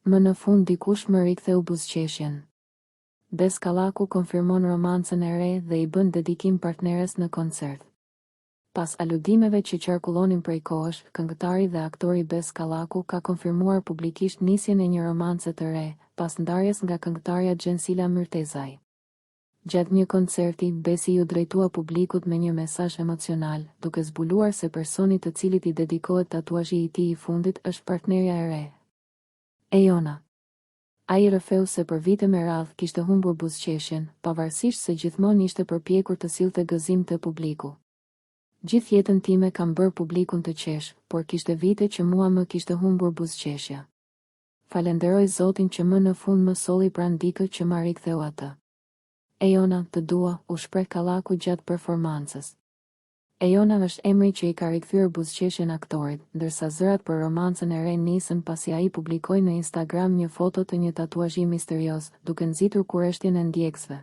Më në fund dikush më riktheu buzëqeshjen. Bes Kallaku konfirmon romancën e re dhe i bën dedikim partneres në koncert. Pas aludimeve që qarkullonin prej kohësh, këngëtari dhe aktori Bes Kallaku ka konfirmuar publikisht nisjen e një romance të re, pas ndarjes nga këngëtarja Gjensila Myrtezaj. Gjatë një koncerti, Besi ju drejtua publikut me një mesazh emocional, duke zbuluar se personi të cilit i dedikohet tatuazhi i tij i fundit është partnerja e re. Ejona. Ai rrëfeu se për vite me radhë kishte humbur buzëqeshjen, pavarësisht se gjithmonë ishte përpjekur të sillte gëzim të publiku. Gjithë jetën time kam bërë publikun të qesh, por kishte vite që mua më kishte humbur buzëqeshja. Falenderoj Zotin që më në fund më solli pranë dikë që ma riktheu atë. Ejona, të dua, u shpreh Kallaku gjatë performancës. Ejona është emri që i ka rikthyer buzëqeshjen aktorit, ndërsa zërat për romancën e re nisën pasi ai publikoi në Instagram një foto të një tatuazhi misterios, duke nxitur kurreshtjen e ndjekësve.